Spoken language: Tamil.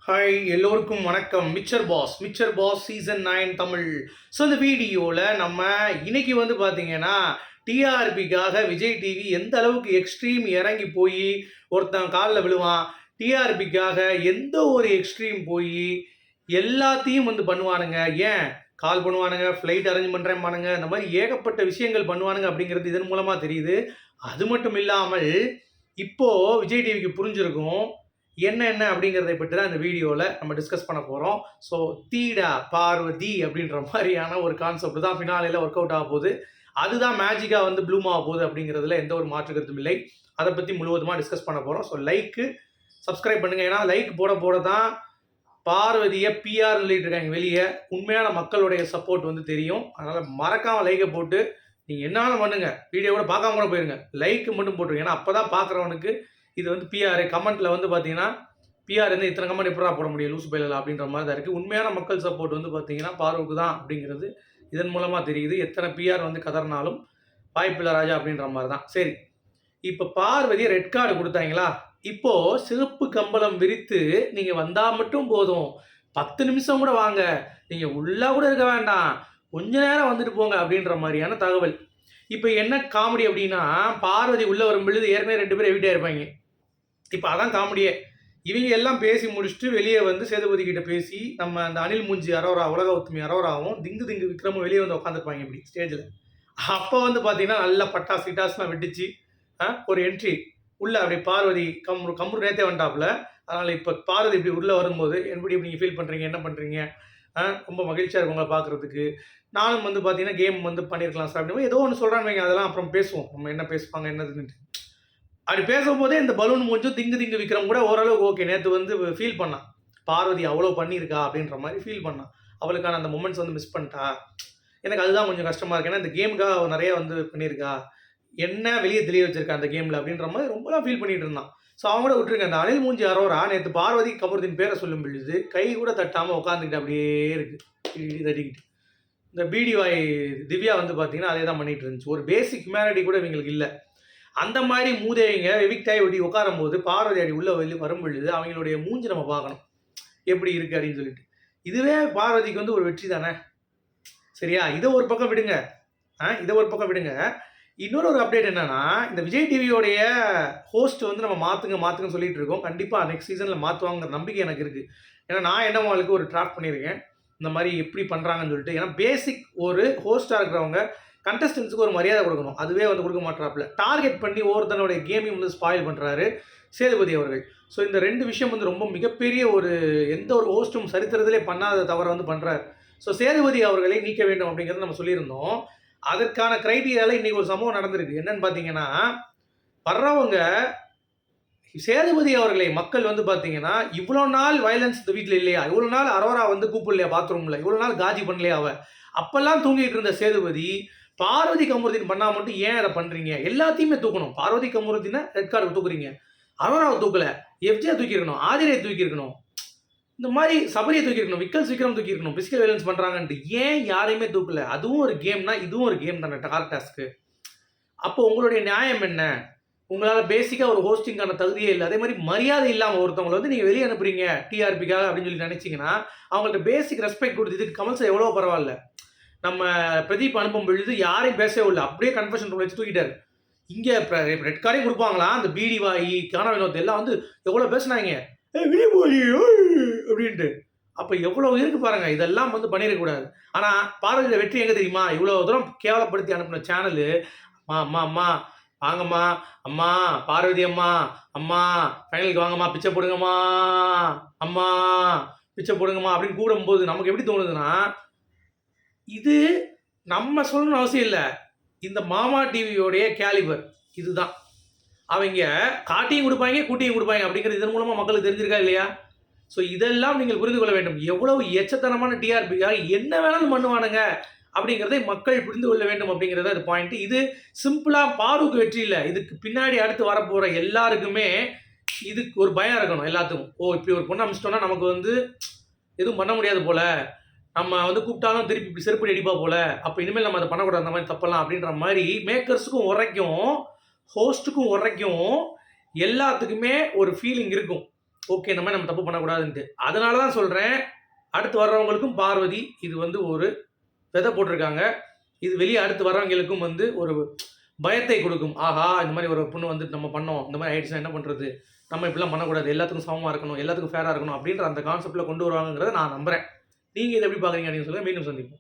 ஹாய் எல்லோருக்கும் வணக்கம். Mixer boss season 9 Tamil. So இந்த வீடியோவில் நம்ம இன்னைக்கு பார்த்தீங்கன்னா டிஆர்பிக்காக விஜய் டிவி எந்த அளவுக்கு எக்ஸ்ட்ரீம் இறங்கி போய் ஒருத்தன் காலில் விழுவான், டிஆர்பிக்காக எந்த ஒரு எக்ஸ்ட்ரீம் போய் எல்லாத்தையும் பண்ணுவானுங்க. ஏன் கால் பண்ணுவானுங்க, ஃப்ளைட் அரேஞ்ச் பண்ணுறேன்பானுங்க, இந்த மாதிரி ஏகப்பட்ட விஷயங்கள் பண்ணுவானுங்க அப்படிங்கிறது இதன் மூலமாக தெரியுது. அது மட்டும் இல்லாமல் இப்போது விஜய் டிவிக்கு புரிஞ்சிருக்கும் என்ன அப்படிங்கிறதை பற்றி தான் இந்த வீடியோவில் நம்ம டிஸ்கஸ் பண்ண போகிறோம். ஸோ தீடா பார்வதி அப்படின்ற மாதிரியான ஒரு கான்செப்ட் தான் ஃபினாலையில் ஒர்க் அவுட் ஆக போகுது. அதுதான் மேஜிக்காக ப்ளூம் ஆக போகுது அப்படிங்கிறதுல எந்த ஒரு மாற்று கருத்தும் இல்லை. அதை பற்றி முழுவதுமாக டிஸ்கஸ் பண்ண போகிறோம். ஸோ லைக்கு சப்ஸ்கிரைப் பண்ணுங்கள். ஏன்னா லைக் போட தான் பார்வதியை பிஆர் சொல்லிட்டு இருக்காங்க வெளியே. உண்மையான மக்களுடைய சப்போர்ட் தெரியும். அதனால் மறக்காமல் லைக்கை போட்டு நீங்கள் என்னாலும் பண்ணுங்கள். வீடியோவோட பார்க்காம கூட போயிருங்க, லைக்கு மட்டும் போட்டுருங்க. ஏன்னா அப்போ தான் பார்க்குறவனுக்கு இது பிஆர் கமெண்ட்டில் பார்த்தீங்கன்னா பிஆர் இத்தனை கமெண்ட் எப்படா போட முடியும் லூசு பயிலா அப்படின்ற மாதிரி தான் இருக்குது. உண்மையான மக்கள் சப்போர்ட் பார்த்தீங்கன்னா பார்வக்கு தான் அப்படிங்கிறது இதன் மூலமாக தெரியுது. எத்தனை பிஆர் கதறினாலும் வாய்ப்பில்லை ராஜா அப்படின்ற மாதிரி தான். சரி, இப்போ பார்வதியை ரெட் கார்டு கொடுத்தாங்களா, இப்போது சிவப்பு கம்பளம் விரித்து நீங்கள் வந்தால் மட்டும் போதும், 10 நிமிஷம் கூட வாங்க, நீங்கள் உள்ளே கூட இருக்க வேண்டாம், கொஞ்ச நேரம் வந்துட்டு போங்க அப்படின்ற மாதிரியான தகவல். இப்போ என்ன காமெடி அப்படின்னா, பார்வதி உள்ளே வரும் பொழுது ஏற்கனவே 2 பேர் எவிட்டே இருப்பாங்க. இப்போ அதான் காமெடியே. இவங்க எல்லாம் பேசி முடிச்சுட்டு வெளியே சேதுபதி கிட்ட பேசி நம்ம அந்த அனில் மூஞ்சி அரோரா, உலக ஒத்துமை அரோராவும் திங்கு விக்ரமும் வெளியே உட்காந்துருப்பாங்க இப்படி ஸ்டேஜில். அப்போ பார்த்தீங்கன்னா நல்லா பட்டாசு கிட்டாஸ்லாம் வெட்டிச்சு ஒரு என்ட்ரி உள்ளே அப்படியே பார்வதி கம்ரு நேத்தே வந்துட்டாப்புல. அதனால் இப்போ பார்வதி இப்படி உள்ளே வரும்போது எப்படி நீங்கள் ஃபீல் பண்ணுறீங்க, என்ன பண்ணுறீங்க, ரொம்ப மகிழ்ச்சியாக இருக்கும் உங்களை பார்க்குறதுக்கு. நானும் பார்த்தீங்கன்னா கேம் பண்ணியிருக்கலாம் சார் அப்படின்னு ஏதோ ஒன்று சொல்கிறான்னு, அதெல்லாம் அப்புறம் பேசுவோம், நம்ம என்ன பேசுவாங்க என்னதுன்னு. அப்படி பேசும்போதே இந்த பலூன் மூஞ்சும் திங்கு விக்ரம் கூட ஓரளவுக்கு ஓகே. நேற்று ஃபீல் பண்ணான், பார்வதி அவ்வளோ பண்ணியிருக்கா அப்படின்ற மாதிரி ஃபீல் பண்ணான். அவளுக்கான அந்த மொமெண்ட்ஸ் மிஸ் பண்ணிட்டா. எனக்கு அதுதான் கொஞ்சம் கஷ்டமாக இருக்குது. ஏன்னா இந்த கேமுக்காக அவள் நிறையா பண்ணியிருக்கா, என்ன வெளியே தெரிய வச்சிருக்கா அந்த கேமில் அப்படின்ற மாதிரி ரொம்பலாம் ஃபீல் பண்ணிட்டு இருந்தான். ஸோ அவங்க கூட விட்டுருங்க. அந்த அனில் மூஞ்சி அரோரா நேற்று பார்வதி கமருதீன் பேரை சொல்லும் பொழுது கை கூட தட்டாமல் உட்காந்துக்கிட்டு அப்படியே இருக்குது தட்டிக்கிட்டு. இந்த பிடிவாய் திவ்யா பார்த்தீங்கன்னா அதே தான் பண்ணிகிட்டு இருந்துச்சு. ஒரு பேசிக் ஹியூமனிட்டி கூட இவங்களுக்கு இல்லை. அந்த மாதிரி மூதேவிங்க எவிக்டாய் ஒட்டி உட்காரும் போது பார்வதி அடி உள்ள வரும் பொழுது அவங்களுடைய மூஞ்சி நம்ம பார்க்கணும் எப்படி இருக்குது அப்படின்னு சொல்லிட்டு. இதுவே பார்வதிக்கு ஒரு வெற்றி தானே. சரியா, இதை ஒரு பக்கம் விடுங்க. இன்னொரு அப்டேட் என்னன்னா, இந்த விஜய் டிவியோடைய ஹோஸ்ட் நம்ம மாற்றுங்கன்னு சொல்லிட்டு இருக்கோம். கண்டிப்பாக நெக்ஸ்ட் சீசனில் மாற்றுவாங்கிற நம்பிக்கை எனக்கு இருக்குது. ஏன்னா நான் என்னமாளுக்கு ஒரு டிராஃப்ட் பண்ணியிருக்கேன் இந்த மாதிரி எப்படி பண்ணுறாங்கன்னு சொல்லிட்டு. ஏன்னா பேசிக் ஒரு ஹோஸ்ட்டாக இருக்கிறவங்க கண்டஸ்டன்ஸுக்கு ஒரு மரியாதை கொடுக்கணும். அதுவே கொடுக்க மாட்டாப்புல. டார்கெட் பண்ணி ஒவ்வொருத்தனுடைய கேமையும் ஸ்பாயில் பண்ணுறாரு சேதுபதி அவர்கள். ஸோ இந்த 2 விஷயம் ரொம்ப மிகப்பெரிய ஒரு எந்த ஒரு ஹோஸ்ட்டும் சரித்திரத்திலே பண்ணாத தவறை பண்ணுறாரு. ஸோ சேதுபதி அவர்களை நீக்க வேண்டும் அப்படிங்கிறத நம்ம சொல்லியிருந்தோம். அதற்கான கிரைட்டீரியாவில் இன்றைக்கி ஒரு சம்பவம் நடந்திருக்கு. என்னன்னு பார்த்தீங்கன்னா, வர்றவங்க சேதுபதி அவர்களை மக்கள் பார்த்தீங்கன்னா இவ்வளோ நாள் வயலன்ஸ் இந்த வீட்டில் இல்லையா, இவ்வளோ நாள் அரோரா கூப்பிடலையா பாத்ரூமில், இவ்வளோ நாள் காஜி பண்ணலையா அவள், அப்போல்லாம் தூங்கிட்டு இருந்த சேதுபதி பார்வதி கமருதீன் பண்ணால் மட்டும் ஏன் அதை பண்ணுறீங்க? எல்லாத்தையுமே தூக்கணும். பார்வதி கமருதீனை ரெட் கார்டு தூக்குறீங்க, அரோராவை தூக்கலை, எஃப்ஜே தூக்கியிருக்கணும், ஆதிரையை தூக்கியிருக்கணும், இந்த மாதிரி சபரியை தூக்கியிருக்கணும், விக்ரம் தூக்கியிருக்கணும். பிசிக்கல் வயலன்ஸ் பண்ணுறாங்கன்ட்டு ஏன் யாரையுமே தூக்கலை? அதுவும் ஒரு கேம்னா இதுவும் ஒரு கேம் தானே, டார்க் டாஸ்க்கு. அப்போ உங்களுடைய நியாயம் என்ன? உங்களால் பேசிக்காக ஒரு ஹோஸ்டிங்கான தகுதியே இல்லை. அதே மாதிரி மரியாதை இல்லாமல் ஒருத்தவங்களை நீங்கள் வெளியே அனுப்புறீங்க டிஆர்பிக்காக அப்படின்னு சொல்லி நினச்சிங்கன்னா அவங்கள்ட்ட பேசிக் ரெஸ்பெக்ட் கொடுத்து. இதுக்கு கமல் சார் எவ்வளோ பரவாயில்ல, நம்ம பிரதீப் அனுப்பும் பொழுது யாரையும் பேசவே இல்லை, அப்படியே கன்ஃபெஷன் ரூம் வச்சு தூக்கிட்டாரு. இங்கே ரெட் கார்டையும் கொடுப்பாங்களா, அந்த பிடி வாயி கானா வினோத் எல்லாம் எவ்வளோ பேசினாங்க அப்படின்ட்டு. அப்போ எவ்வளோ இருக்கு பாருங்க. இதெல்லாம் பண்ணிடக்கூடாது. ஆனால் பார்வதியில் வெற்றி எங்கே தெரியுமா? இவ்வளோ தூரம் கேவலப்படுத்தி அனுப்பின சேனலு அம்மா அம்மா வாங்கம்மா, அம்மா பார்வதி அம்மா, அம்மா ஃபைனலுக்கு வாங்கம்மா, பிச்சை போடுங்கம்மா, அம்மா பிச்சை போடுங்கம்மா அப்படின்னு கூடும்போது நமக்கு எப்படி தோணுதுன்னா, இது நம்ம சொல்லணும்னு அவசியம் இல்லை, இந்த மாமா டிவியோடைய கேலிபர் இதுதான். அவங்க காட்டியும் கொடுப்பாங்க கூட்டியும் கொடுப்பாங்க அப்படிங்கிறது இதன் மூலமாக மக்களுக்கு தெரிஞ்சிருக்கா இல்லையா? ஸோ இதெல்லாம் நீங்கள் புரிந்து கொள்ள வேண்டும். எவ்வளவு எச்சத்தனமான டிஆர்பிக்காக என்ன வேணாலும் பண்ணுவானுங்க அப்படிங்கிறதை மக்கள் புரிந்து கொள்ள வேண்டும் அப்படிங்கிறத அது பாயிண்ட். இது சிம்பிளாக பாருக்கு வெற்றி இல்லை, இதுக்கு பின்னாடி அடுத்து வரப்போகிற எல்லாருக்குமே இதுக்கு ஒரு பயம் இருக்கணும் எல்லாத்துக்கும். ஓ இப்படி ஒரு பொண்ணு அமைச்சிட்டோன்னா நமக்கு எதுவும் பண்ண முடியாது போல், நம்ம கூப்பிட்டாலும் திருப்பி இப்படி செருப்படி அடிப்பா போல், அப்போ இனிமேல் நம்ம அதை பண்ணக்கூடாது அந்த மாதிரி தப்பெல்லாம் அப்படின்ற மாதிரி மேக்கர்ஸுக்கும் உரைக்கும் ஹோஸ்ட்டுக்கும் உரைக்கும் எல்லாத்துக்குமே ஒரு ஃபீலிங் இருக்கும். ஓகே இந்த மாதிரி நம்ம தப்பு பண்ணக்கூடாதுன்ட்டு. அதனால தான் சொல்றேன், அடுத்து வர்றவங்களுக்கும் பார்வதி இது வந்து ஒரு விதை போட்டிருக்காங்க. இது வெளிய அடுத்து வர்றவங்களுக்கும் வந்து ஒரு பயத்தை கொடுக்கும். ஆஹா! இந்த மாதிரி ஒரு பொண்ணு வந்துட்டு நம்ம பண்ணோம். இந்த மாதிரி ஆயிடுச்சுன்னா என்ன பண்றது? நம்ம இப்படிலாம் பண்ணக்கூடாது. எல்லாத்துக்கும் சமமா இருக்கணும். எல்லாத்துக்கும் ஃபேரா இருக்கணும். அப்படின்ற அந்த கான்செப்ட்ல கொண்டு வருவாங்கங்கிறத நான் நம்புறேன். நீங்க இத எப்படி பார்க்குறீங்க? அப்படின்னு சொல்லுங்க. மீண்டும் சந்திப்போம்.